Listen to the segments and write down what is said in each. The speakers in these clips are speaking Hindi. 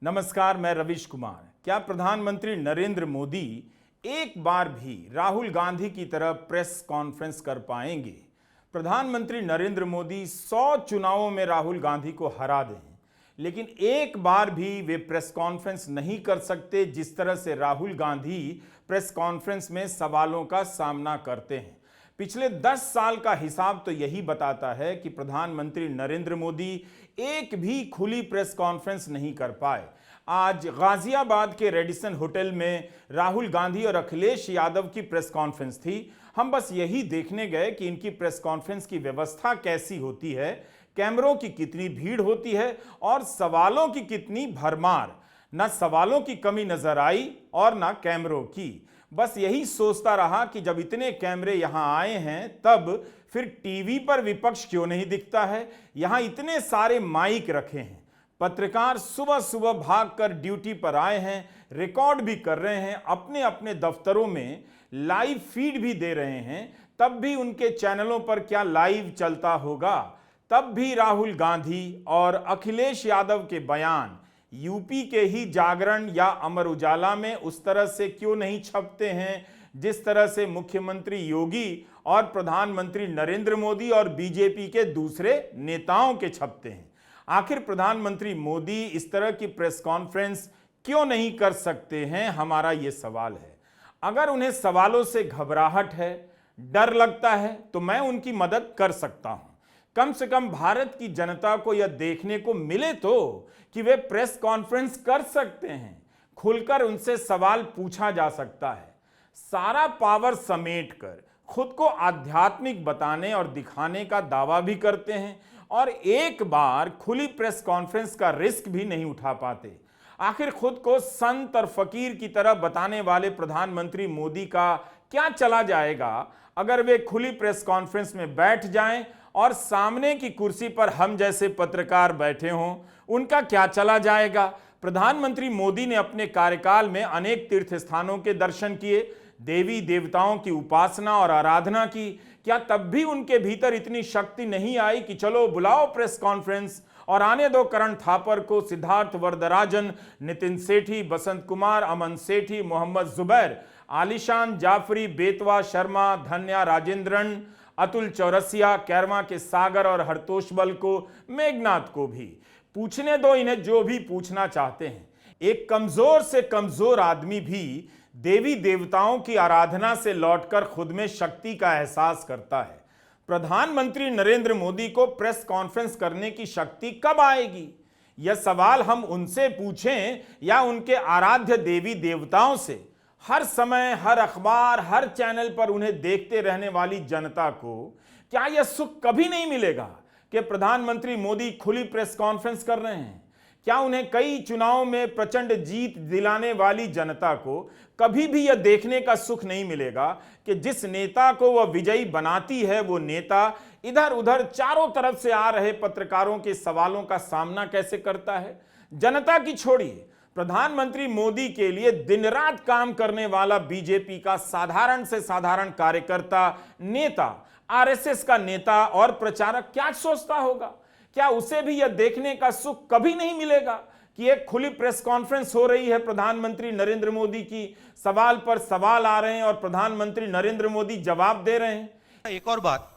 नमस्कार, मैं रविश कुमार। क्या प्रधानमंत्री नरेंद्र मोदी एक बार भी राहुल गांधी की तरह प्रेस कॉन्फ्रेंस कर पाएंगे? प्रधानमंत्री नरेंद्र मोदी 100 चुनावों में राहुल गांधी को हरा दें, लेकिन एक बार भी वे प्रेस कॉन्फ्रेंस नहीं कर सकते जिस तरह से राहुल गांधी प्रेस कॉन्फ्रेंस में सवालों का सामना करते हैं। पिछले 10 साल का हिसाब तो यही बताता है कि प्रधानमंत्री नरेंद्र मोदी एक भी खुली प्रेस कॉन्फ्रेंस नहीं कर पाए। आज गाजियाबाद के रेडिसन होटल में राहुल गांधी और अखिलेश यादव की प्रेस कॉन्फ्रेंस थी। हम बस यही देखने गए कि इनकी प्रेस कॉन्फ्रेंस की व्यवस्था कैसी होती है, कैमरों की कितनी भीड़ होती है और सवालों की कितनी भरमार। न सवालों की कमी नजर आई और न कैमरों की। बस यही सोचता रहा कि जब इतने कैमरे यहां आए हैं तब फिर टीवी पर विपक्ष क्यों नहीं दिखता है। यहां इतने सारे माइक रखे हैं, पत्रकार सुबह सुबह भागकर ड्यूटी पर आए हैं, रिकॉर्ड भी कर रहे हैं, अपने अपने दफ्तरों में लाइव फीड भी दे रहे हैं, तब भी उनके चैनलों पर क्या लाइव चलता होगा? तब भी राहुल गांधी और अखिलेश यादव के बयान यूपी के ही जागरण या अमर उजाला में उस तरह से क्यों नहीं छपते हैं जिस तरह से मुख्यमंत्री योगी और प्रधानमंत्री नरेंद्र मोदी और बीजेपी के दूसरे नेताओं के छपते हैं? आखिर प्रधानमंत्री मोदी इस तरह की प्रेस कॉन्फ्रेंस क्यों नहीं कर सकते हैं, हमारा यह सवाल है। अगर उन्हें सवालों से घबराहट है, डर लगता है, तो मैं उनकी मदद कर सकता हूं। कम से कम भारत की जनता को यह देखने को मिले तो कि वे प्रेस कॉन्फ्रेंस कर सकते हैं, खुलकर उनसे सवाल पूछा जा सकता है। सारा पावर समेटकर खुद को आध्यात्मिक बताने और दिखाने का दावा भी करते हैं और एक बार खुली प्रेस कॉन्फ्रेंस का रिस्क भी नहीं उठा पाते। आखिर खुद को संत और फकीर की तरह बताने वाले प्रधानमंत्री मोदी का क्या चला जाएगा अगर वे खुली प्रेस कॉन्फ्रेंस में बैठ जाएं और सामने की कुर्सी पर हम जैसे पत्रकार बैठे हों? उनका क्या चला जाएगा? प्रधानमंत्री मोदी ने अपने कार्यकाल में अनेक तीर्थ स्थानों के दर्शन किए, देवी देवताओं की उपासना और आराधना की। क्या तब भी उनके भीतर इतनी शक्ति नहीं आई कि चलो बुलाओ प्रेस कॉन्फ्रेंस और आने दो करण थापर को, सिद्धार्थ वरदराजन, नितिन सेठी, बसंत कुमार, अमन सेठी, मोहम्मद जुबैर, आलिशान जाफरी, बेतवा शर्मा, धन्या राजेंद्रन, अतुल चौरसिया, कैरवा के सागर और हरतोष बल को, मेघनाथ को भी? पूछने दो इन्हें जो भी पूछना चाहते हैं। एक कमजोर से कमजोर आदमी भी देवी देवताओं की आराधना से लौटकर खुद में शक्ति का एहसास करता है। प्रधानमंत्री नरेंद्र मोदी को प्रेस कॉन्फ्रेंस करने की शक्ति कब आएगी? यह सवाल हम उनसे पूछें या उनके आराध्य देवी देवताओं से? हर समय, हर अखबार, हर चैनल पर उन्हें देखते रहने वाली जनता को क्या यह सुख कभी नहीं मिलेगा कि प्रधानमंत्री मोदी खुली प्रेस कॉन्फ्रेंस कर रहे हैं? क्या उन्हें कई चुनावों में प्रचंड जीत दिलाने वाली जनता को कभी भी यह देखने का सुख नहीं मिलेगा कि जिस नेता को वह विजयी बनाती है वो नेता इधर उधर चारों तरफ से आ रहे पत्रकारों के सवालों का सामना कैसे करता है? जनता की छोड़िए, प्रधानमंत्री मोदी के लिए दिन रात काम करने वाला बीजेपी का साधारण से साधारण कार्यकर्ता, नेता, आरएसएस का नेता और प्रचारक क्या सोचता होगा? क्या उसे भी यह देखने का सुख कभी नहीं मिलेगा कि एक खुली प्रेस कॉन्फ्रेंस हो रही है प्रधानमंत्री नरेंद्र मोदी की, सवाल पर सवाल आ रहे हैं और प्रधानमंत्री नरेंद्र मोदी जवाब दे रहे हैं? एक और बात,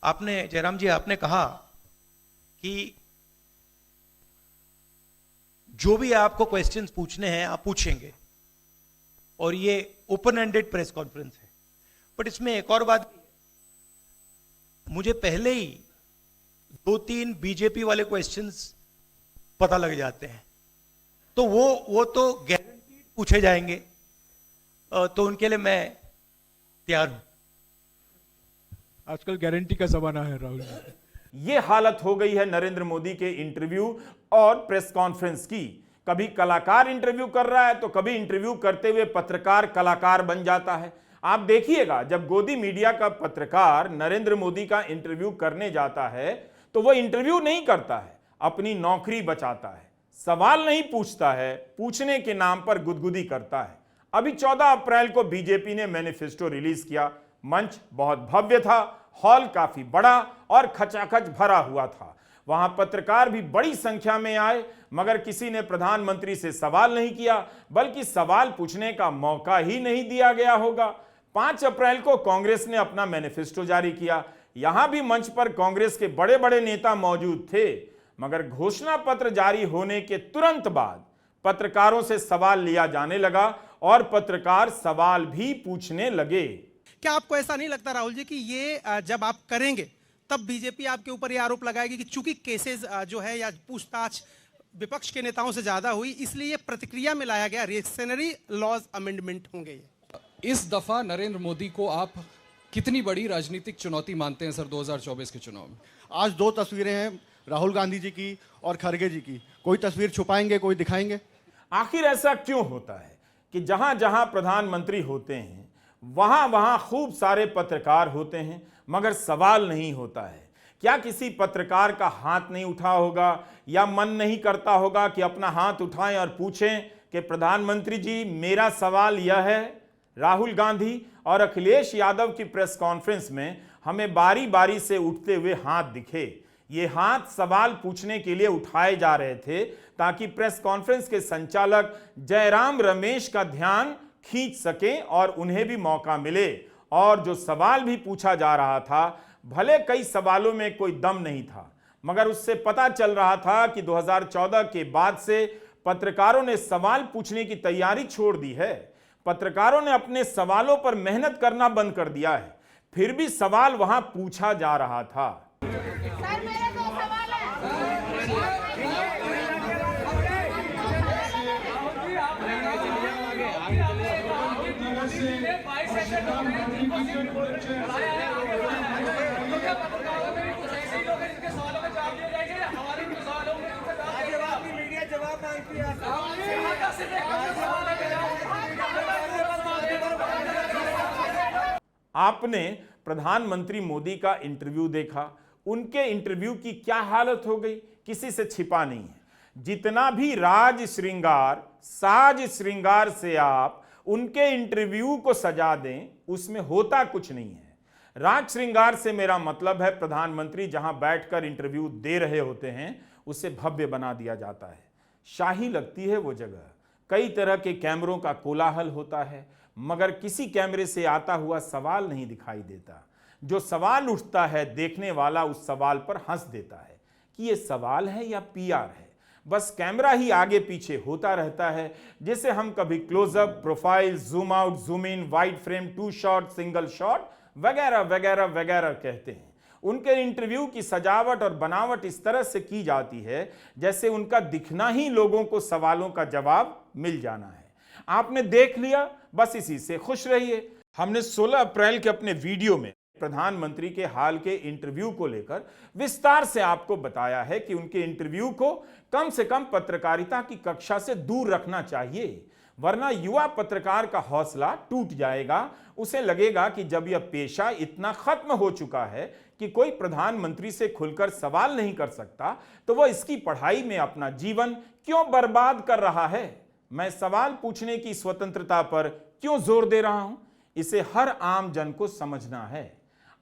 आपने जयराम जी आपने कहा कि जो भी आपको क्वेश्चंस पूछने हैं आप पूछेंगे और ये ओपन एंडेड प्रेस कॉन्फ्रेंस है। बट इसमें एक और बात, मुझे पहले ही 2-3 बीजेपी वाले क्वेश्चंस पता लग जाते हैं, तो वो तो गारंटी पूछे जाएंगे, तो उनके लिए मैं तैयार हूं। आजकल गारंटी का जमाना है राहुल जी। ये हालत हो गई है नरेंद्र मोदी के इंटरव्यू और प्रेस कॉन्फ्रेंस की। कभी कलाकार इंटरव्यू कर रहा है तो कभी इंटरव्यू करते हुए पत्रकार कलाकार बन जाता है। आप देखिएगा, जब गोदी मीडिया का पत्रकार नरेंद्र मोदी का इंटरव्यू करने जाता है तो वह इंटरव्यू नहीं करता है, अपनी नौकरी बचाता है, सवाल नहीं पूछता है, पूछने के नाम पर गुदगुदी करता है। अभी 14 अप्रैल को बीजेपी ने मैनिफेस्टो रिलीज किया। मंच बहुत भव्य था, हॉल काफी बड़ा और खचाखच भरा हुआ था। वहां पत्रकार भी बड़ी संख्या में आए, मगर किसी ने प्रधानमंत्री से सवाल नहीं किया, बल्कि सवाल पूछने का मौका ही नहीं दिया गया होगा। 5 अप्रैल को कांग्रेस ने अपना मैनिफेस्टो जारी किया। यहां भी मंच पर कांग्रेस के बड़े बड़े नेता मौजूद थे, मगर घोषणा पत्र जारी होने के तुरंत बाद पत्रकारों से सवाल लिया जाने लगा और पत्रकार सवाल भी पूछने लगे। क्या आपको ऐसा नहीं लगता राहुल जी कि ये जब आप करेंगे तब बीजेपी आपके ऊपर ये आरोप लगाएगी कि चूंकि केसेस जो है या पूछताछ विपक्ष के नेताओं से ज्यादा हुई, इसलिए ये प्रतिक्रिया में लाया गया रिएक्शनरी लॉज अमेंडमेंट होंगे? ये इस दफा नरेंद्र मोदी को आप कितनी बड़ी राजनीतिक चुनौती मानते हैं सर 2024 के चुनाव में? आज 2 तस्वीरें हैं, राहुल गांधी जी की और खड़गे जी की। कोई तस्वीर छुपाएंगे, कोई दिखाएंगे? आखिर ऐसा क्यों होता है कि जहां जहां प्रधानमंत्री होते हैं वहां वहां खूब सारे पत्रकार होते हैं, मगर सवाल नहीं होता है? क्या किसी पत्रकार का हाथ नहीं उठा होगा या मन नहीं करता होगा कि अपना हाथ उठाएं और पूछें कि प्रधानमंत्री जी, मेरा सवाल यह है। राहुल गांधी और अखिलेश यादव की प्रेस कॉन्फ्रेंस में हमें बारी बारी से उठते हुए हाथ दिखे। ये हाथ सवाल पूछने के लिए उठाए जा रहे थे ताकि प्रेस कॉन्फ्रेंस के संचालक जयराम रमेश का ध्यान खींच सकें और उन्हें भी मौका मिले। और जो सवाल भी पूछा जा रहा था, भले कई सवालों में कोई दम नहीं था, मगर उससे पता चल रहा था कि 2014 के बाद से पत्रकारों ने सवाल पूछने की तैयारी छोड़ दी है। पत्रकारों ने अपने सवालों पर मेहनत करना बंद कर दिया है, फिर भी सवाल वहां पूछा जा रहा था। सर, मेरे 2 सवाल हैं। आपने प्रधानमंत्री मोदी का इंटरव्यू देखा, उनके इंटरव्यू की क्या हालत हो गई, किसी से छिपा नहीं है। जितना भी राज श्रृंगार साज श्रृंगार से आप उनके इंटरव्यू को सजा दें, उसमें होता कुछ नहीं है। राज श्रृंगार से मेरा मतलब है प्रधानमंत्री जहां बैठकर इंटरव्यू दे रहे होते हैं उसे भव्य बना दिया जाता है, शाही लगती है वो जगह। कई तरह के कैमरों का कोलाहल होता है, मगर किसी कैमरे से आता हुआ सवाल नहीं दिखाई देता। जो सवाल उठता है, देखने वाला उस सवाल पर हंस देता है कि ये सवाल है या पीआर है। बस कैमरा ही आगे पीछे होता रहता है, जिसे हम कभी closeup, profile, zoom out, zoom in, wide frame, 2 shot, single shot वगैरह वगैरह वगैरह कहते हैं। उनके इंटरव्यू की सजावट और बनावट इस तरह से की जाती है जैसे उनका दिखना ही लोगों को सवालों का जवाब मिल जाना है। आपने देख लिया, बस इसी से खुश रहिए। हमने 16 अप्रैल के अपने वीडियो में प्रधानमंत्री के हाल के इंटरव्यू को लेकर विस्तार से आपको बताया है कि उनके इंटरव्यू को कम से कम पत्रकारिता की कक्षा से दूर रखना चाहिए, वरना युवा पत्रकार का हौसला टूट जाएगा। उसे लगेगा कि जब यह पेशा इतना खत्म हो चुका है कि कोई प्रधानमंत्री से खुलकर सवाल नहीं कर सकता, तो वह इसकी पढ़ाई में अपना जीवन क्यों बर्बाद कर रहा है। मैं सवाल पूछने की स्वतंत्रता पर क्यों जोर दे रहा हूं, इसे हर आम जन को समझना है।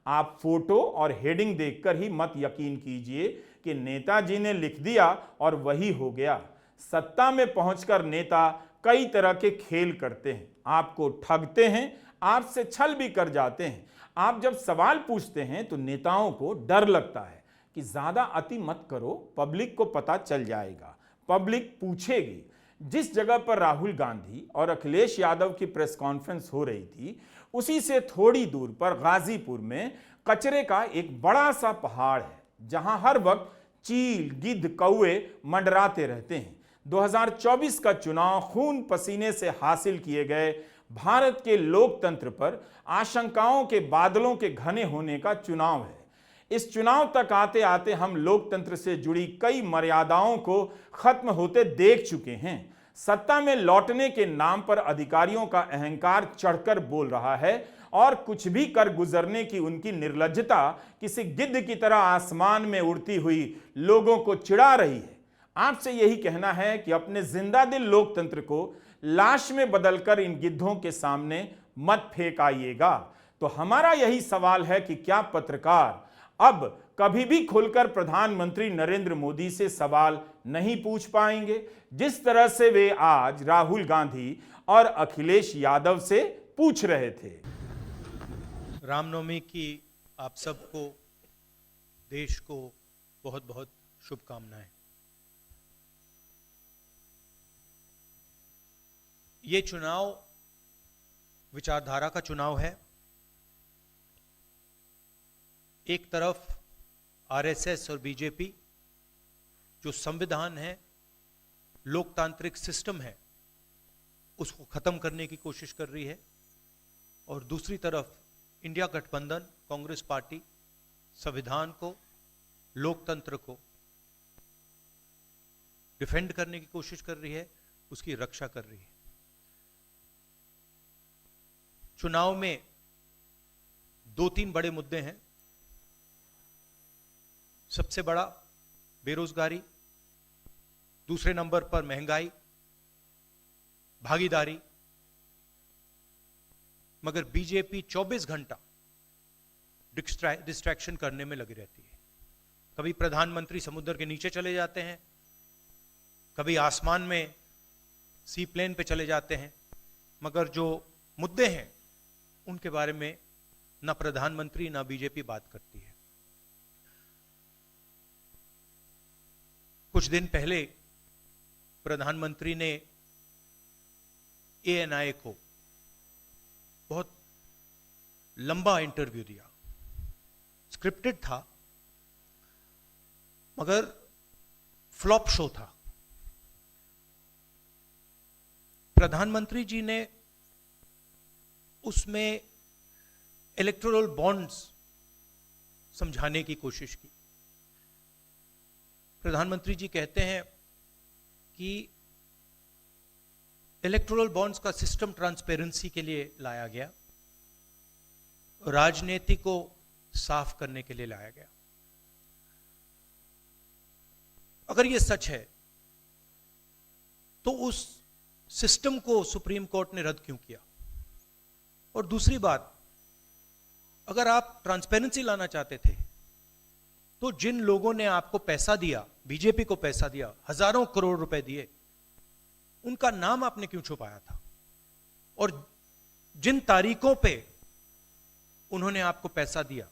आप फोटो और हेडिंग देखकर ही मत यकीन कीजिए कि नेताजी ने लिख दिया और वही हो गया। सत्ता में पहुंचकर नेता कई तरह के खेल करते हैं, आपको ठगते हैं, आपसे छल भी कर जाते हैं। आप जब सवाल पूछते हैं तो नेताओं को डर लगता है कि ज्यादा अति मत करो, पब्लिक को पता चल जाएगा, पब्लिक पूछेगी। जिस जगह पर राहुल गांधी और अखिलेश यादव की प्रेस कॉन्फ्रेंस हो रही थी, उसी से थोड़ी दूर पर गाजीपुर में कचरे का एक बड़ा सा पहाड़ है, जहां हर वक्त चील, गिद्ध, कौवे मंडराते रहते हैं। 2024 का चुनाव खून पसीने से हासिल किए गए भारत के लोकतंत्र पर आशंकाओं के बादलों के घने होने का चुनाव है। इस चुनाव तक आते आते हम लोकतंत्र से जुड़ी कई मर्यादाओं को खत्म होते देख चुके हैं। सत्ता में लौटने के नाम पर अधिकारियों का अहंकार चढ़कर बोल रहा है और कुछ भी कर गुजरने की उनकी निर्लज्जता किसी गिद्ध की तरह आसमान में उड़ती हुई लोगों को चिढ़ा रही है। आपसे यही कहना है कि अपने जिंदा दिल लोकतंत्र को लाश में बदलकर इन गिद्धों के सामने मत फेंक आइएगा। तो हमारा यही सवाल है कि क्या पत्रकार अब कभी भी खुलकर प्रधानमंत्री नरेंद्र मोदी से सवाल नहीं पूछ पाएंगे, जिस तरह से वे आज राहुल गांधी और अखिलेश यादव से पूछ रहे थे। रामनवमी की आप सबको, देश को बहुत बहुत शुभकामनाएं। ये चुनाव विचारधारा का चुनाव है। एक तरफ आरएसएस और बीजेपी जो संविधान है, लोकतांत्रिक सिस्टम है, उसको खत्म करने की कोशिश कर रही है, और दूसरी तरफ इंडिया गठबंधन, कांग्रेस पार्टी संविधान को, लोकतंत्र को डिफेंड करने की कोशिश कर रही है, उसकी रक्षा कर रही है। चुनाव में 2-3 बड़े मुद्दे हैं। सबसे बड़ा बेरोजगारी, दूसरे नंबर पर महंगाई, भागीदारी। मगर बीजेपी 24 घंटा डिस्ट्रैक्शन करने में लगी रहती है। कभी प्रधानमंत्री समुद्र के नीचे चले जाते हैं, कभी आसमान में सी प्लेन पे चले जाते हैं, मगर जो मुद्दे हैं उनके बारे में ना प्रधानमंत्री ना बीजेपी बात करती है। कुछ दिन पहले प्रधानमंत्री ने एएनआई को बहुत लंबा इंटरव्यू दिया। स्क्रिप्टेड था, मगर फ्लॉप शो था। प्रधानमंत्री जी ने उसमें इलेक्टोरल बॉन्ड्स समझाने की कोशिश की। प्रधानमंत्री जी कहते हैं कि इलेक्टोरल बॉन्ड्स का सिस्टम ट्रांसपेरेंसी के लिए लाया गया, राजनीति को साफ करने के लिए लाया गया। अगर यह सच है तो उस सिस्टम को सुप्रीम कोर्ट ने रद्द क्यों किया? और दूसरी बात, अगर आप ट्रांसपेरेंसी लाना चाहते थे तो जिन लोगों ने आपको पैसा दिया, बीजेपी को पैसा दिया, हजारों करोड़ रुपए दिए, उनका नाम आपने क्यों छुपाया था? और जिन तारीखों पे उन्होंने आपको पैसा दिया,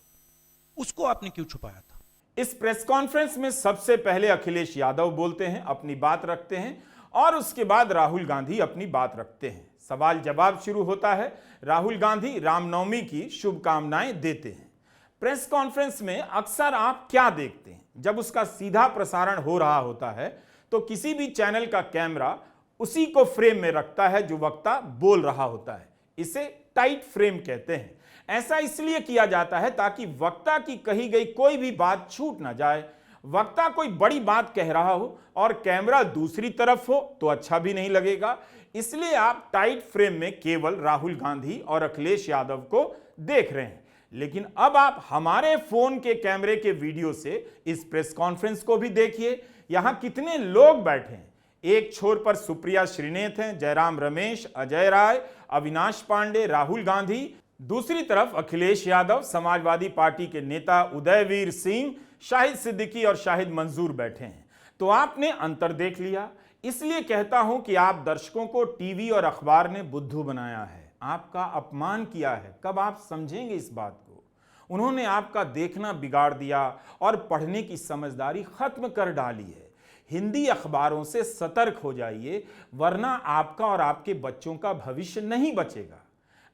उसको आपने क्यों छुपाया था? इस प्रेस कॉन्फ्रेंस में सबसे पहले अखिलेश यादव बोलते हैं, अपनी बात रखते हैं, और उसके बाद राहुल गांधी अपनी बात रखते हैं। सवाल जवाब शुरू होता है। राहुल गांधी रामनवमी की शुभकामनाएं देते हैं। प्रेस कॉन्फ्रेंस में अक्सर आप क्या देखते हैं? जब उसका सीधा प्रसारण हो रहा होता है तो किसी भी चैनल का कैमरा उसी को फ्रेम में रखता है जो वक्ता बोल रहा होता है। इसे टाइट फ्रेम कहते हैं। ऐसा इसलिए किया जाता है ताकि वक्ता की कही गई कोई भी बात छूट ना जाए। वक्ता कोई बड़ी बात कह रहा हो और कैमरा दूसरी तरफ हो तो अच्छा भी नहीं लगेगा। इसलिए आप टाइट फ्रेम में केवल राहुल गांधी और अखिलेश यादव को देख रहे हैं। लेकिन अब आप हमारे फोन के कैमरे के वीडियो से इस प्रेस कॉन्फ्रेंस को भी देखिए। यहां कितने लोग बैठे हैं। एक छोर पर सुप्रिया श्रीनेत हैं, जयराम रमेश, अजय राय, अविनाश पांडे, राहुल गांधी। दूसरी तरफ अखिलेश यादव, समाजवादी पार्टी के नेता उदयवीर सिंह, शाहिद सिद्दीकी और शाहिद मंजूर बैठे हैं। तो आपने अंतर देख लिया। इसलिए कहता हूं कि आप दर्शकों को टीवी और अखबार ने बुद्धू बनाया है, आपका अपमान किया है। कब आप समझेंगे इस बात को? उन्होंने आपका देखना बिगाड़ दिया और पढ़ने की समझदारी खत्म कर डाली है। हिंदी अखबारों से सतर्क हो जाइए, वरना आपका और आपके बच्चों का भविष्य नहीं बचेगा।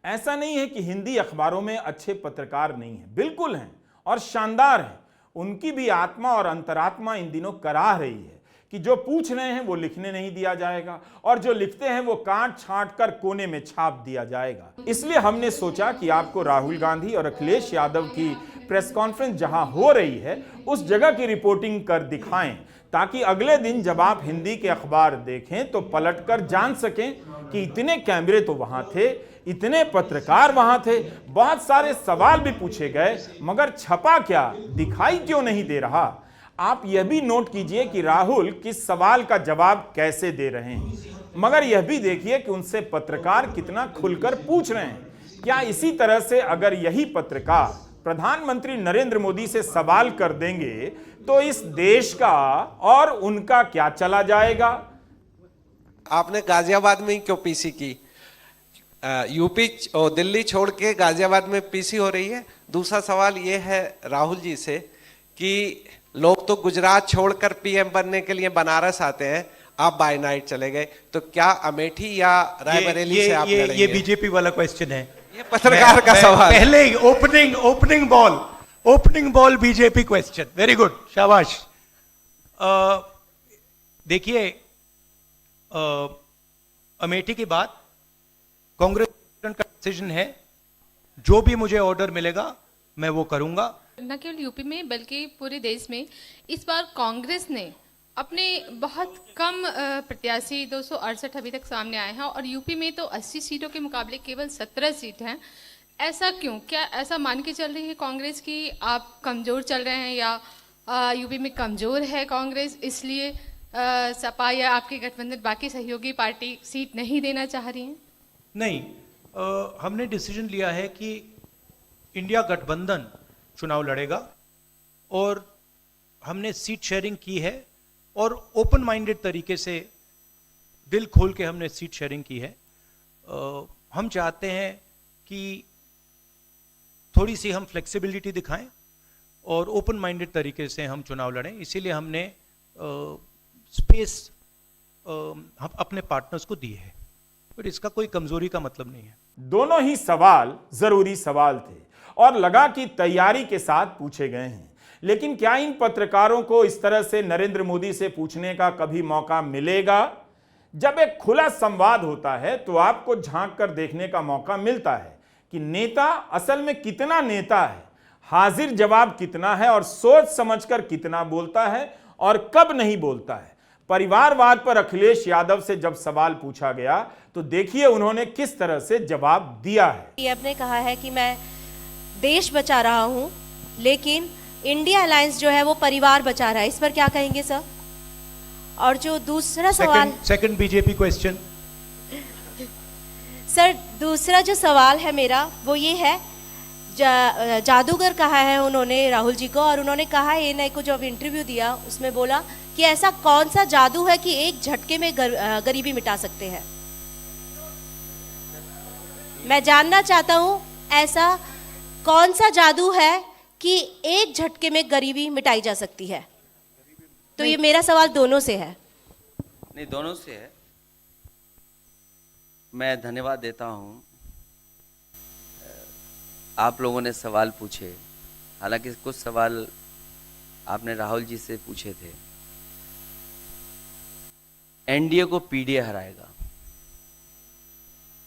ऐसा नहीं है कि हिंदी अखबारों में अच्छे पत्रकार नहीं हैं, बिल्कुल हैं और शानदार हैं। उनकी भी आत्मा और अंतरात्मा इन दिनों कराह रही है कि जो पूछ रहे हैं वो लिखने नहीं दिया जाएगा और जो लिखते हैं वो काट छांट कर कोने में छाप दिया जाएगा। इसलिए हमने सोचा कि आपको राहुल गांधी और अखिलेश यादव की प्रेस कॉन्फ्रेंस जहां हो रही है उस जगह की रिपोर्टिंग कर दिखाएं, ताकि अगले दिन जब आप हिंदी के अखबार देखें तो पलटकर जान सकें कि इतने कैमरे तो वहां थे, इतने पत्रकार वहां थे, बहुत सारे सवाल भी पूछे गए, मगर छपा क्या, दिखाई क्यों नहीं दे रहा? आप यह भी नोट कीजिए कि राहुल किस सवाल का जवाब कैसे दे रहे हैं, मगर यह भी देखिए कि उनसे पत्रकार कितना खुलकर पूछ रहे हैं। क्या इसी तरह से अगर यही पत्रकार प्रधानमंत्री नरेंद्र मोदी से सवाल कर देंगे तो इस देश का और उनका क्या चला जाएगा? आपने गाजियाबाद में ही क्यों पीसी की? यूपी और दिल्ली छोड़ के गाजियाबाद में पीसी हो रही है। दूसरा सवाल ये है राहुल जी से कि लोग तो गुजरात छोड़कर पीएम बनने के लिए बनारस आते हैं, आप बाय नाइट चले गए, तो क्या अमेठी या रायबरेली से आप लड़ेंगे? ये बीजेपी वाला क्वेश्चन है, ये पत्रकार का सवाल। पहले ही opening ball BJP question. Very good, शाबाश। देखिए, अमेठी की बात कांग्रेस का डिसीजन है, जो भी मुझे ऑर्डर मिलेगा मैं वो करूंगा। न केवल यूपी में बल्कि पूरे देश में इस बार कांग्रेस ने अपने बहुत कम प्रत्याशी 268 अभी तक सामने आए हैं और यूपी में तो 80 सीटों के मुकाबले केवल 17 सीट हैं। ऐसा क्यों? क्या ऐसा मान के चल रही है कांग्रेस की आप कमजोर चल रहे हैं या यूपी में कमजोर है कांग्रेस, इसलिए सपा या आपके गठबंधन बाकी सहयोगी पार्टी सीट नहीं देना चाह रही हैं? नहीं, हमने डिसीजन लिया है कि इंडिया गठबंधन चुनाव लड़ेगा और हमने सीट शेयरिंग की है और ओपन माइंडेड तरीके से दिल खोल के हमने सीट शेयरिंग की है। हम चाहते हैं कि थोड़ी सी हम फ्लेक्सिबिलिटी दिखाएं और ओपन माइंडेड तरीके से हम चुनाव लड़ें, इसीलिए हमने स्पेस हम अपने पार्टनर्स को दी है, पर इसका कोई कमजोरी का मतलब नहीं है। दोनों ही सवाल जरूरी सवाल थे और लगा कि तैयारी के साथ पूछे गए हैं, लेकिन क्या इन पत्रकारों को इस तरह से नरेंद्र मोदी से पूछने का कभी मौका मिलेगा? जब एक खुला संवाद होता है तो आपको झांक कर देखने का मौका मिलता है कि नेता असल में कितना नेता है, हाजिर जवाब कितना है और सोच समझकर कितना बोलता है और कब नहीं बोलता है। परिवारवाद पर अखिलेश यादव से जब सवाल पूछा गया तो देखिए उन्होंने किस तरह से जवाब दिया है। पीएम ने कहा है कि मैं देश बचा रहा हूं, लेकिन इंडिया अलायंस जो है वो परिवार बचा रहा है, इस पर क्या कहेंगे सर? और जो दूसरा सवाल, सेकंड बीजेपी क्वेश्चन सर, दूसरा जो सवाल है मेरा वो ये है, जादूगर कहा है उन्होंने राहुल जी को, और उन्होंने कहा एएनआई को जब इंटरव्यू दिया उसमें बोला कि ऐसा कौन सा जादू है कि एक झटके में गरीबी मिटा सकते हैं। मैं जानना चाहता हूं ऐसा कौन सा जादू है कि एक झटके में गरीबी मिटाई जा सकती है? तो ये मेरा सवाल दोनों से है। नहीं, दोनों से है। मैं धन्यवाद देता हूं, आप लोगों ने सवाल पूछे, हालांकि कुछ सवाल आपने राहुल जी से पूछे थे। एनडीए को पीडीए हराएगा,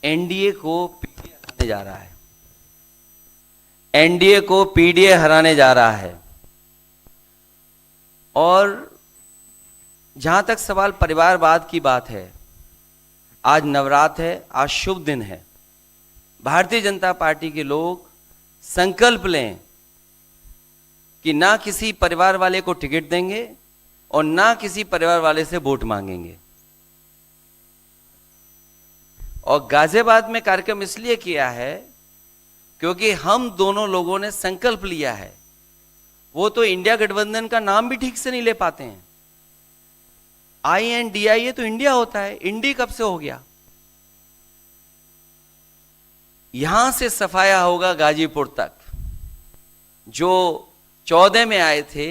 एनडीए को पीडीए हराने जा रहा है, एनडीए को पीडीए हराने जा रहा है। और जहां तक सवाल परिवारवाद की बात है, आज नवरात्र है, आज शुभ दिन है। भारतीय जनता पार्टी के लोग संकल्प लें कि ना किसी परिवार वाले को टिकट देंगे और ना किसी परिवार वाले से वोट मांगेंगे। और गाजियाबाद में कार्यक्रम इसलिए किया है क्योंकि हम दोनों लोगों ने संकल्प लिया है। वो तो इंडिया गठबंधन का नाम भी ठीक से नहीं ले पाते हैं। INDIA तो इंडिया होता है, इंडी कब से हो गया? यहां से सफाया होगा गाजीपुर तक। जो 14 में आए थे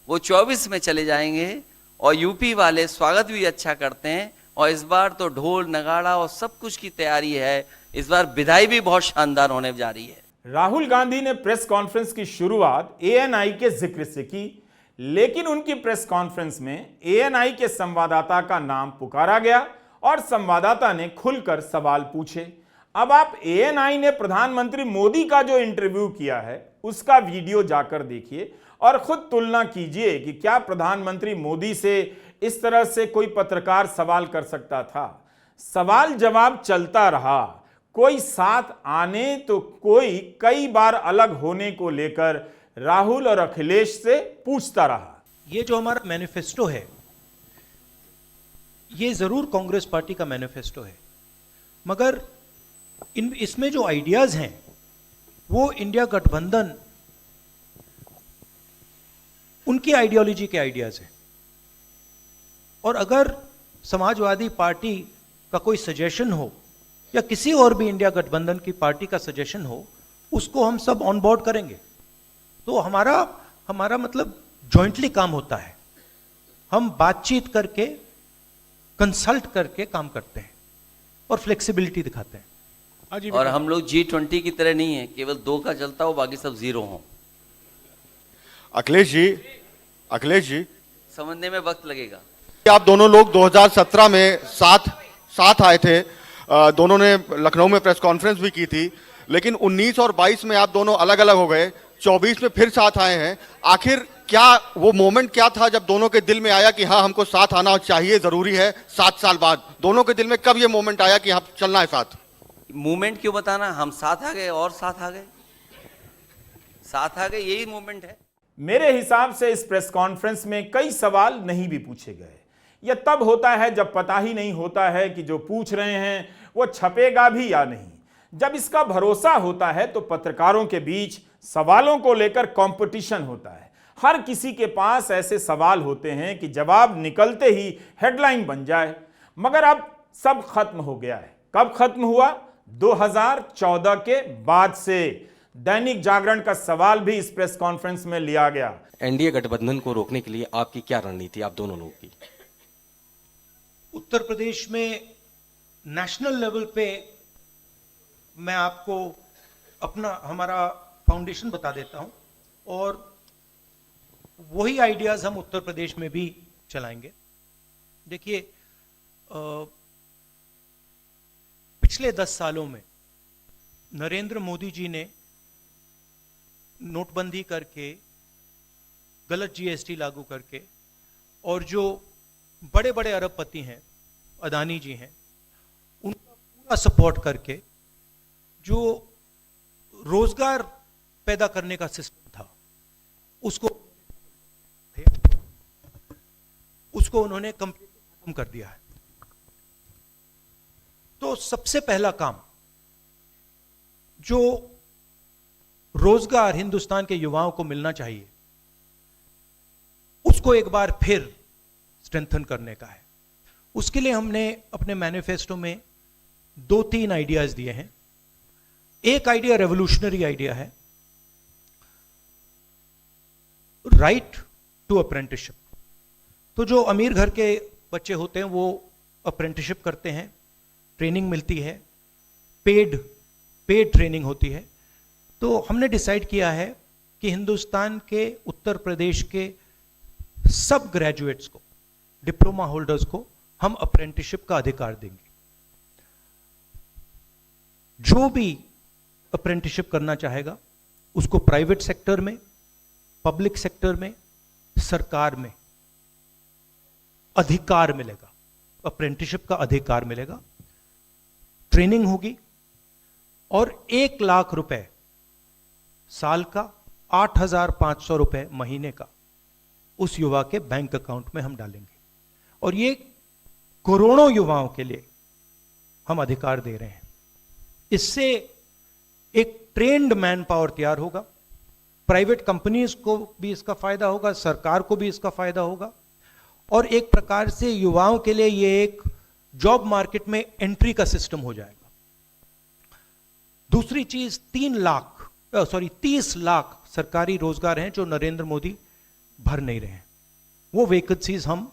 वो 24 में चले जाएंगे और यूपी वाले स्वागत भी अच्छा करते हैं। और इस बार तो ढोल नगाड़ा और सब कुछ की तैयारी है। इस बार विदाई भी बहुत शानदार होने जा रही है। राहुल गांधी ने प्रेस कॉन्फ्रेंस की शुरुआत ANI के जिक्र से की, लेकिन उनकी प्रेस कॉन्फ्रेंस में ANI के संवाददाता का नाम पुकारा गया और संवाददाता ने खुलकर सवाल पूछे। अब आप ANI ने प्रधानमंत्री मोदी का जो इंटरव्यू किया है उसका वीडियो जाकर देखिए और खुद तुलना कीजिए कि क्या प्रधानमंत्री मोदी से इस तरह से कोई पत्रकार सवाल कर सकता था। सवाल जवाब चलता रहा, कोई साथ आने तो कोई कई बार अलग होने को लेकर राहुल और अखिलेश से पूछता रहा। ये जो हमारा मैनिफेस्टो है ये जरूर कांग्रेस पार्टी का मैनिफेस्टो है, मगर इसमें जो आइडियाज हैं वो इंडिया गठबंधन उनकी आइडियोलॉजी के आइडियाज हैं। और अगर समाजवादी पार्टी का कोई सजेशन हो या किसी और भी इंडिया गठबंधन की पार्टी का सजेशन हो, उसको हम सब ऑन बोर्ड करेंगे। तो हमारा मतलब जॉइंटली काम होता है, हम बातचीत करके कंसल्ट करके काम करते हैं और फ्लेक्सिबिलिटी दिखाते हैं। और हम लोग G20 की तरह नहीं है, केवल 2 का चलता हो, बाकी सब 0 हो। अखिलेश जी समझने में वक्त लगेगा। आप दोनों लोग 2017 में साथ आए थे, दोनों ने लखनऊ में प्रेस कॉन्फ्रेंस भी की थी, लेकिन 19 और 22 में आप दोनों अलग अलग हो गए, 24 में फिर साथ आए हैं। आखिर क्या वो मोमेंट क्या था जब दोनों के दिल में आया कि हाँ हमको साथ आना चाहिए, जरूरी है 7 साल बाद? दोनों के दिल में कब ये मोमेंट आया कि हाँ चलना है साथ? मूवमेंट क्यों बताना, हम साथ आ गए और साथ आ गए, यही मूवमेंट है। मेरे हिसाब से इस प्रेस कॉन्फ्रेंस में कई सवाल नहीं भी पूछे गए। यह तब होता है जब पता ही नहीं होता है कि जो पूछ रहे हैं वो छपेगा भी या नहीं। जब इसका भरोसा होता है तो पत्रकारों के बीच सवालों को लेकर कंपटीशन होता है। हर किसी के पास ऐसे सवाल होते हैं कि जवाब निकलते ही हेडलाइन बन जाए। मगर अब सब खत्म हो गया है। कब खत्म हुआ? 2014 के बाद से। दैनिक जागरण का सवाल भी इस प्रेस कॉन्फ्रेंस में लिया गया। एनडीए गठबंधन को रोकने के लिए आपकी क्या रणनीति, आप दोनों लोगों की? उत्तर प्रदेश में नेशनल लेवल पे मैं आपको हमारा फाउंडेशन बता देता हूं, और वही आइडियाज हम उत्तर प्रदेश में भी चलाएंगे। देखिए, पिछले 10 सालों में नरेंद्र मोदी जी ने नोटबंदी करके, गलत जीएसटी लागू करके, और जो बड़े बड़े अरबपति हैं, अदानी जी हैं, उनका पूरा सपोर्ट करके जो रोजगार पैदा करने का सिस्टम था उसको उन्होंने कंप्लीटली खत्म कर दिया है। तो सबसे पहला काम जो रोजगार हिंदुस्तान के युवाओं को मिलना चाहिए, उसको एक बार फिर स्ट्रेंथन करने का है। उसके लिए हमने अपने मैनिफेस्टो में 2-3 आइडियाज दिए हैं। एक आइडिया रेवोल्यूशनरी आइडिया है, राइट टू अप्रेंटिसशिप। तो जो अमीर घर के बच्चे होते हैं वो अप्रेंटिसशिप करते हैं, ट्रेनिंग मिलती है, पेड ट्रेनिंग होती है। तो हमने डिसाइड किया है कि हिंदुस्तान के उत्तर प्रदेश के सब ग्रेजुएट्स को, डिप्लोमा होल्डर्स को हम अप्रेंटिसशिप का अधिकार देंगे। जो भी अप्रेंटिसशिप करना चाहेगा उसको प्राइवेट सेक्टर में, पब्लिक सेक्टर में, सरकार में अधिकार मिलेगा, अप्रेंटिसशिप का अधिकार मिलेगा, ट्रेनिंग होगी, और 1 लाख रुपए साल का, 8,500 रुपए महीने का उस युवा के बैंक अकाउंट में हम डालेंगे। और ये करोड़ों युवाओं के लिए हम अधिकार दे रहे हैं। इससे एक ट्रेन्ड मैन पावर तैयार होगा, प्राइवेट कंपनीज को भी इसका फायदा होगा, सरकार को भी इसका फायदा होगा, और एक प्रकार से युवाओं के लिए ये एक जॉब मार्केट में एंट्री का सिस्टम हो जाएगा। दूसरी चीज, 30 लाख सरकारी रोजगार हैं जो नरेंद्र मोदी भर नहीं रहे हैं, वो वैकेंसीज हम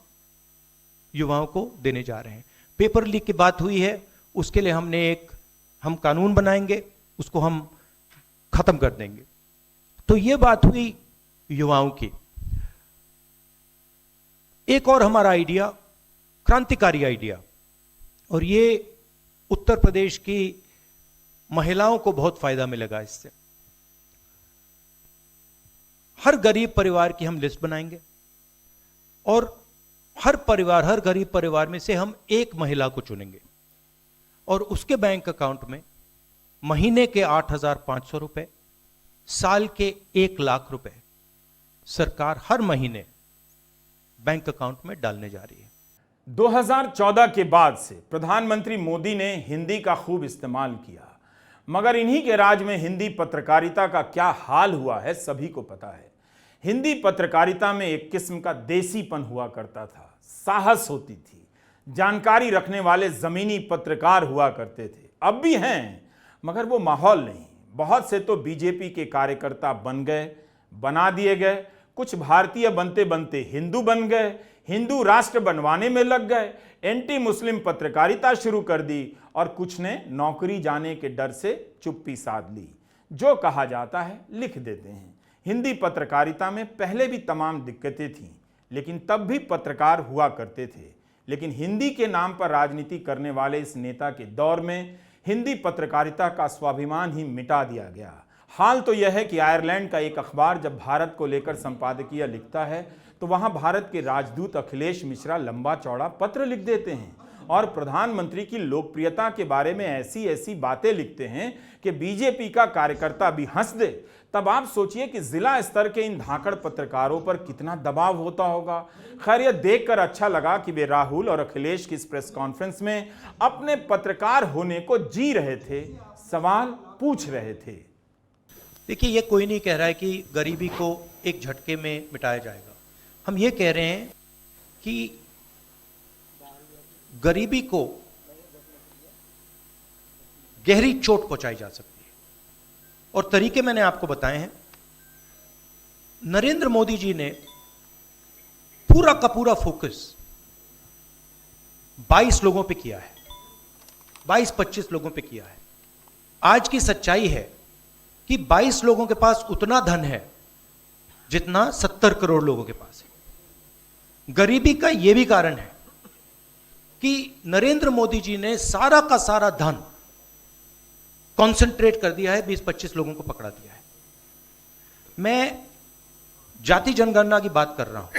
युवाओं को देने जा रहे हैं। पेपर लीक की बात हुई है, उसके लिए हम कानून बनाएंगे, उसको हम खत्म कर देंगे। तो ये बात हुई युवाओं की। एक और हमारा आइडिया, क्रांतिकारी आइडिया, और ये उत्तर प्रदेश की महिलाओं को बहुत फायदा मिलेगा इससे। हर गरीब परिवार की हम लिस्ट बनाएंगे, और हर गरीब परिवार में से हम एक महिला को चुनेंगे, और उसके बैंक अकाउंट में महीने के 8,500 रुपए, साल के 1 लाख रुपए सरकार हर महीने बैंक अकाउंट में डालने जा रही है। 2014 के बाद से प्रधानमंत्री मोदी ने हिंदी का खूब इस्तेमाल किया, मगर इन्हीं के राज में हिंदी पत्रकारिता का क्या हाल हुआ है सभी को पता है। हिंदी पत्रकारिता में एक किस्म का देसीपन हुआ करता था, साहस होती थी, जानकारी रखने वाले जमीनी पत्रकार हुआ करते थे। अब भी हैं, मगर वो माहौल नहीं। बहुत से तो बीजेपी के कार्यकर्ता बन गए, बना दिए गए, कुछ भारतीय बनते बनते हिंदू बन गए, हिंदू राष्ट्र बनवाने में लग गए, एंटी मुस्लिम पत्रकारिता शुरू कर दी और कुछ ने नौकरी जाने के डर से चुप्पी साध ली। जो कहा जाता है लिख देते हैं। हिंदी पत्रकारिता में पहले भी तमाम दिक्कतें थीं, लेकिन तब भी पत्रकार हुआ करते थे। लेकिन हिंदी के नाम पर राजनीति करने वाले इस नेता के दौर में हिंदी पत्रकारिता का स्वाभिमान ही मिटा दिया गया। हाल तो यह है कि आयरलैंड का एक अखबार जब भारत को लेकर संपादकीय लिखता है तो वहां भारत के राजदूत अखिलेश मिश्रा लंबा चौड़ा पत्र लिख देते हैं और प्रधानमंत्री की लोकप्रियता के बारे में ऐसी ऐसी बातें लिखते हैं कि बीजेपी का कार्यकर्ता भी हंस दे। तब आप सोचिए कि जिला स्तर के इन धाकड़ पत्रकारों पर कितना दबाव होता होगा। खैर, यह देखकर अच्छा लगा कि वे राहुल और अखिलेश की इस प्रेस कॉन्फ्रेंस में अपने पत्रकार होने को जी रहे थे, सवाल पूछ रहे थे। देखिए, ये कोई नहीं कह रहा है कि गरीबी को एक झटके में मिटाया जाएगा। हम ये कह रहे हैं कि गरीबी को गहरी चोट पहुंचाई जा सकती है और तरीके मैंने आपको बताए हैं। नरेंद्र मोदी जी ने पूरा का पूरा फोकस 22 लोगों पे किया है, 22-25 लोगों पे किया है। आज की सच्चाई है कि 22 लोगों के पास उतना धन है जितना 70 करोड़ लोगों के पास है। गरीबी का यह भी कारण है कि नरेंद्र मोदी जी ने सारा का सारा धन कंसंट्रेट कर दिया है, 20-25 लोगों को पकड़ा दिया है। मैं जाति जनगणना की बात कर रहा हूं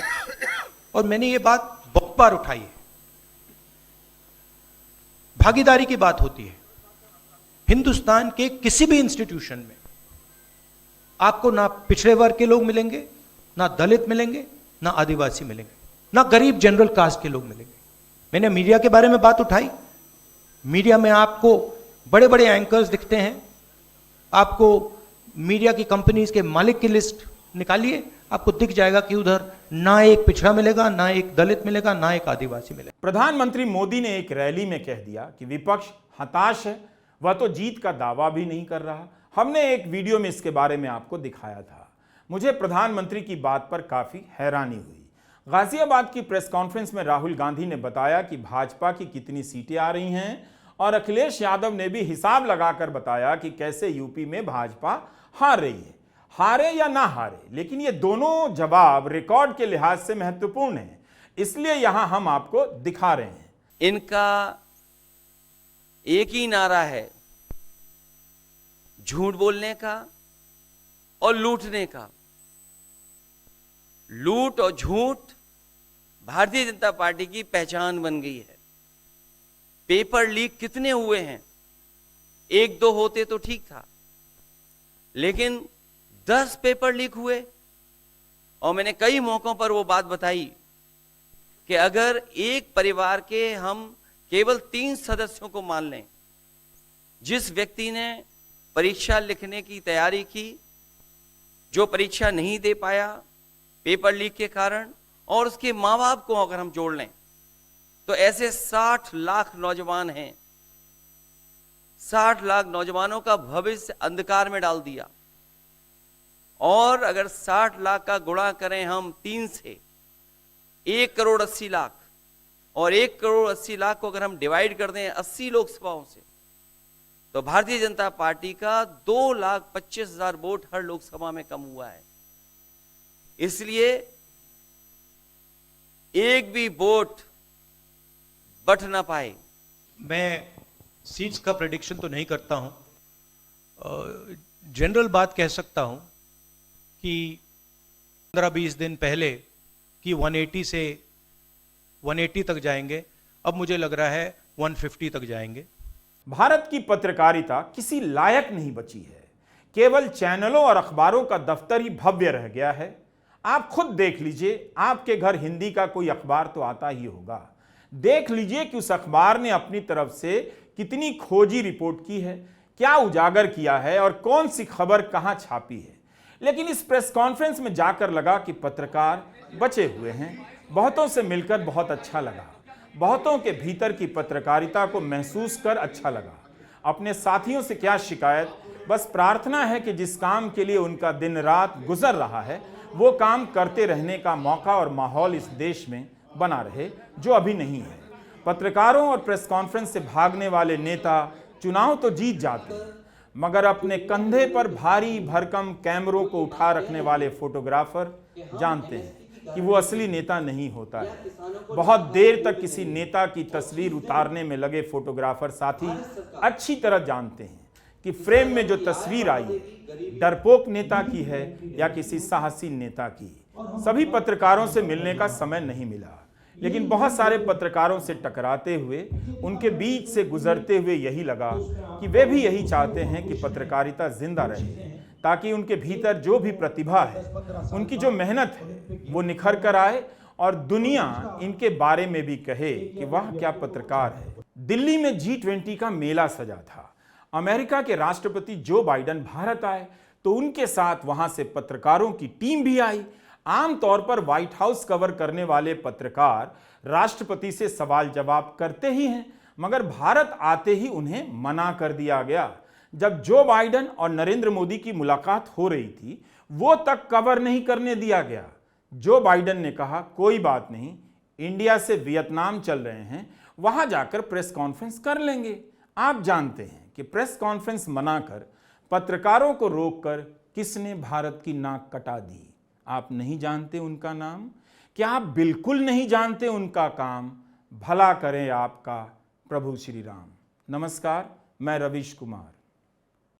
और मैंने ये बात बहुत बार उठाई है। भागीदारी की बात होती है। हिंदुस्तान के किसी भी इंस्टीट्यूशन में आपको ना पिछड़े वर्ग के लोग मिलेंगे, ना दलित मिलेंगे, ना आदिवासी मिलेंगे, ना गरीब जनरल कास्ट के लोग मिलेंगे। मैंने मीडिया के बारे में बात उठाई। मीडिया में आपको बड़े बड़े एंकर्स दिखते हैं। आपको मीडिया की कंपनीज के मालिक की लिस्ट निकालिए, आपको दिख जाएगा कि उधर ना एक पिछड़ा मिलेगा, ना एक दलित मिलेगा, ना एक आदिवासी मिलेगा। प्रधानमंत्री मोदी ने एक रैली में कह दिया कि विपक्ष हताश है, वह तो जीत का दावा भी नहीं कर रहा। हमने एक वीडियो में इसके बारे में आपको दिखाया था। मुझे प्रधानमंत्री की बात पर काफी हैरानी हुई। गाजियाबाद की प्रेस कॉन्फ्रेंस में राहुल गांधी ने बताया कि भाजपा की कितनी सीटें आ रही हैं और अखिलेश यादव ने भी हिसाब लगाकर बताया कि कैसे यूपी में भाजपा हार रही है। हारे या ना हारे, लेकिन ये दोनों जवाब रिकॉर्ड के लिहाज से महत्वपूर्ण हैं, इसलिए यहां हम आपको दिखा रहे हैं। इनका एक ही नारा है, झूठ बोलने का और लूटने का। लूट और झूठ भारतीय जनता पार्टी की पहचान बन गई है। पेपर लीक कितने हुए हैं? 1-2 होते तो ठीक था, लेकिन 10 पेपर लीक हुए। और मैंने कई मौकों पर वो बात बताई कि अगर एक परिवार के हम केवल 3 सदस्यों को मान लें, जिस व्यक्ति ने परीक्षा लिखने की तैयारी की, जो परीक्षा नहीं दे पाया पेपर लीक के कारण, और उसके माँ बाप को अगर हम जोड़ लें तो ऐसे 60 लाख नौजवान हैं। 60 लाख नौजवानों का भविष्य अंधकार में डाल दिया। और अगर 60 लाख का गुणा करें हम 3 से, 1 करोड़ 80 लाख, और 1 करोड़ 80 लाख को अगर हम डिवाइड कर दें 80 लोकसभाओं से, तो भारतीय जनता पार्टी का 2,25,000 वोट हर लोकसभा में कम हुआ है। इसलिए एक भी वोट बट ना पाए। मैं सीट्स का प्रेडिक्शन तो नहीं करता हूं, जनरल बात कह सकता हूं कि 15-20 दिन पहले कि 180 से 180 तक जाएंगे, अब मुझे लग रहा है 150 तक जाएंगे। भारत की पत्रकारिता किसी लायक नहीं बची है। केवल चैनलों और अखबारों का दफ्तर ही भव्य रह गया है। आप खुद देख लीजिए, आपके घर हिंदी का कोई अखबार तो आता ही होगा। देख लीजिए कि उस अखबार ने अपनी तरफ से कितनी खोजी रिपोर्ट की है, क्या उजागर किया है और कौन सी खबर कहां छापी है। लेकिन इस प्रेस कॉन्फ्रेंस में जाकर लगा कि पत्रकार बचे हुए हैं। बहुतों से मिलकर बहुत अच्छा लगा, बहुतों के भीतर की पत्रकारिता को महसूस कर अच्छा लगा। अपने साथियों से क्या शिकायत, बस प्रार्थना है कि जिस काम के लिए उनका दिन रात गुजर रहा है वो काम करते रहने का मौका और माहौल इस देश में बना रहे, जो अभी नहीं है। पत्रकारों और प्रेस कॉन्फ्रेंस से भागने वाले नेता चुनाव तो जीत जाते हैं, मगर अपने कंधे पर भारी भरकम कैमरों को उठा रखने वाले फोटोग्राफर जानते हैं कि वो असली नेता नहीं होता है। बहुत देर तक किसी नेता की तस्वीर उतारने में लगे फोटोग्राफर साथी अच्छी तरह जानते हैं कि फ्रेम में जो तस्वीर आई डरपोक नेता की है या किसी साहसी नेता की। सभी पत्रकारों से मिलने का समय नहीं मिला, लेकिन बहुत सारे पत्रकारों से टकराते हुए, उनके बीच से गुजरते हुए यही लगा कि वे भी यही चाहते हैं कि पत्रकारिता जिंदा रहे, ताकि उनके भीतर जो भी प्रतिभा है, उनकी जो मेहनत है, वो निखर कर आए और दुनिया इनके बारे में भी कहे कि वाह क्या पत्रकार है। दिल्ली में G20 का मेला सजा था। अमेरिका के राष्ट्रपति जो बाइडेन भारत आए तो उनके साथ वहां से पत्रकारों की टीम भी आई। आमतौर पर व्हाइट हाउस कवर करने वाले पत्रकार राष्ट्रपति से सवाल जवाब करते ही हैं, मगर भारत आते ही उन्हें मना कर दिया गया। जब जो बाइडेन और नरेंद्र मोदी की मुलाकात हो रही थी, वो तक कवर नहीं करने दिया गया। जो बाइडेन ने कहा कोई बात नहीं, इंडिया से वियतनाम चल रहे हैं, वहां जाकर प्रेस कॉन्फ्रेंस कर लेंगे। आप जानते हैं कि प्रेस कॉन्फ्रेंस मनाकर, पत्रकारों को रोककर किसने भारत की नाक कटा दी। आप नहीं जानते उनका नाम? क्या आप बिल्कुल नहीं जानते उनका काम? भला करें आपका प्रभु श्री राम। नमस्कार, मैं रवीश कुमार।